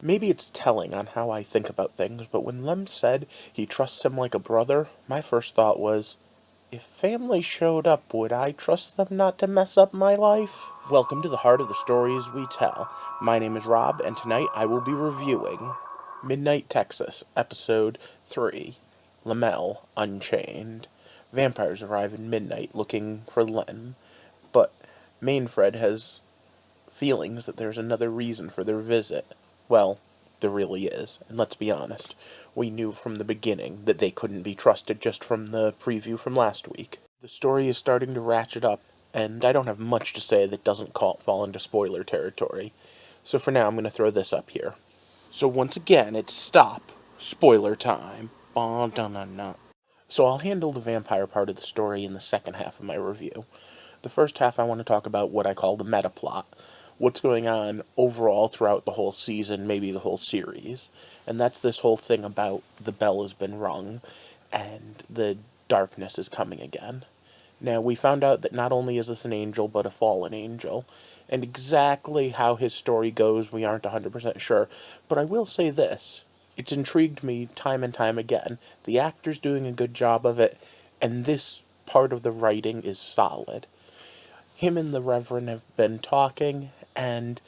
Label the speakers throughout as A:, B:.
A: Maybe it's telling on how I think about things, but when Lem said he trusts him like a brother, my first thought was, if family showed up, would I trust them not to mess up my life? Welcome to the heart of the stories we tell. My name is Rob, and tonight I will be reviewing Midnight Texas, Episode 3, Lamel Unchained. Vampires arrive at midnight looking for Lem, but Mainfred has feelings that there's another reason for their visit. Well, there really is, and let's be honest, we knew from the beginning that they couldn't be trusted just from the preview from last week. The story is starting to ratchet up, and I don't have much to say that doesn't fall into spoiler territory. So for now, I'm going to throw this up here. So once again, it's stop, spoiler time. So I'll handle the vampire part of the story in the second half of my review. The first half I want to talk about what I call the meta plot, what's going on overall throughout the whole season, maybe the whole series. And that's this whole thing about the bell has been rung and the darkness is coming again. Now, we found out that not only is this an angel, but a fallen angel. And exactly how his story goes, we aren't 100% sure. But I will say this. It's intrigued me time and time again. The actor's doing a good job of it, and this part of the writing is solid. Him and the Reverend have been talking, and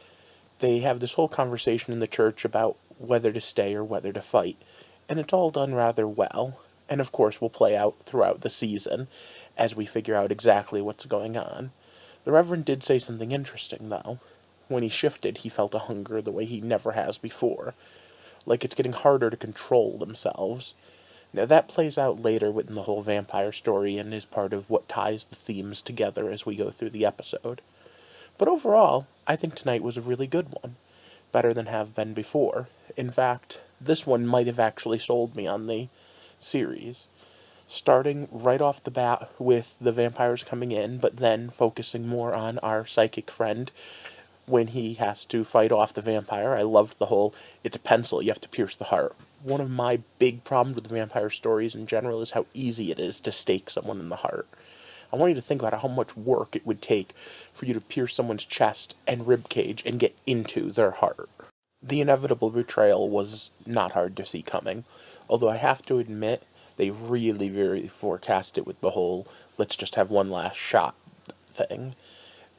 A: they have this whole conversation in the church about whether to stay or whether to fight. And it's all done rather well, and of course will play out throughout the season as we figure out exactly what's going on. The Reverend did say something interesting, though. When he shifted, he felt a hunger the way he never has before, like it's getting harder to control themselves. Now, that plays out later within the whole vampire story and is part of what ties the themes together as we go through the episode. But overall, I think tonight was a really good one. Better than have been before. In fact, this one might have actually sold me on the series. Starting right off the bat with the vampires coming in, but then focusing more on our psychic friend when he has to fight off the vampire. I loved the whole, it's a pencil, you have to pierce the heart. One of my big problems with vampire stories in general is how easy it is to stake someone in the heart. I want you to think about how much work it would take for you to pierce someone's chest and rib cage and get into their heart. The inevitable betrayal was not hard to see coming, although I have to admit they really very forecast it with the whole let's just have one last shot thing.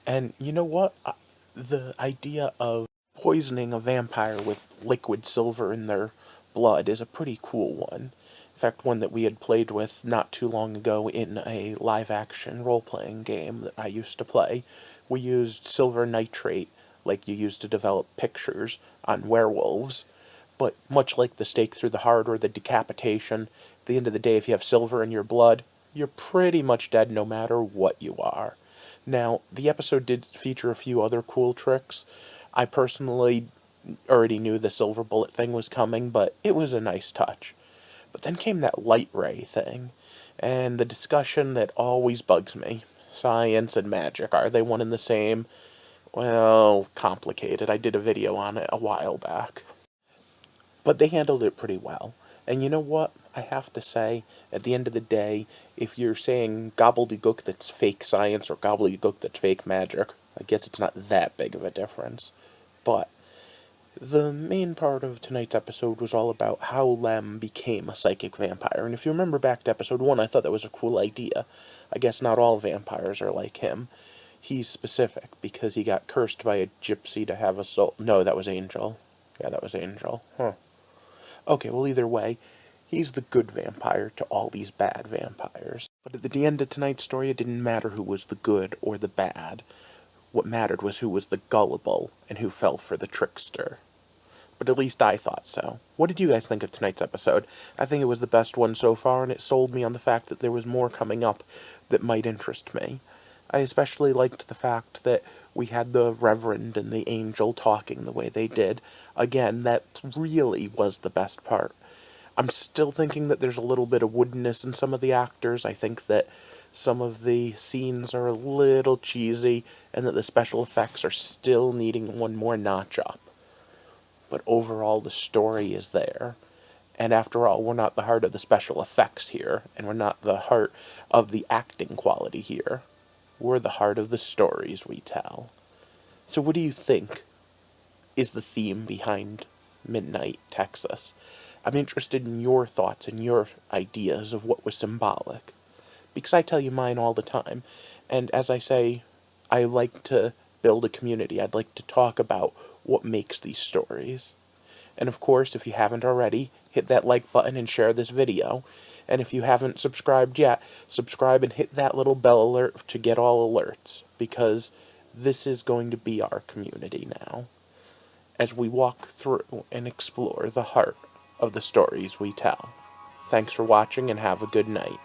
A: And you know what? The idea of poisoning a vampire with liquid silver in their blood is a pretty cool one. In fact, one that we had played with not too long ago in a live-action role-playing game that I used to play. We used silver nitrate, like you use to develop pictures, on werewolves. But much like the stake through the heart or the decapitation, at the end of the day, if you have silver in your blood, you're pretty much dead no matter what you are. Now, the episode did feature a few other cool tricks. I personally already knew the silver bullet thing was coming, but it was a nice touch. But then came that light ray thing, and the discussion that always bugs me. Science and magic, are they one and the same? Well, complicated. I did a video on it a while back. But they handled it pretty well. And you know what? I have to say, at the end of the day, if you're saying gobbledygook that's fake science or gobbledygook that's fake magic, I guess it's not that big of a difference. But the main part of tonight's episode was all about how Lem became a psychic vampire. And if you remember back to episode 1, I thought that was a cool idea. I guess not all vampires are like him. He's specific because he got cursed by a gypsy to have a soul. No, that was Angel. Yeah, that was Angel. Huh. Okay, well, either way, he's the good vampire to all these bad vampires. But at the end of tonight's story, it didn't matter who was the good or the bad. What mattered was who was the gullible and who fell for the trickster. But at least I thought so. What did you guys think of tonight's episode? I think it was the best one so far, and it sold me on the fact that there was more coming up that might interest me. I especially liked the fact that we had the Reverend and the Angel talking the way they did. Again, that really was the best part. I'm still thinking that there's a little bit of woodenness in some of the actors. I think that some of the scenes are a little cheesy, and that the special effects are still needing one more notch up. But overall, the story is there. And after all, we're not the heart of the special effects here, and we're not the heart of the acting quality here. We're the heart of the stories we tell. So what do you think is the theme behind midnight, Texas. I'm interested in your thoughts and your ideas of what was symbolic. Because I tell you mine all the time. And as I say, I like to build a community. I'd like to talk about what makes these stories. And of course, if you haven't already, hit that like button and share this video. And if you haven't subscribed yet, subscribe and hit that little bell alert to get all alerts, because this is going to be our community now, as we walk through and explore the heart of the stories we tell. Thanks for watching and have a good night.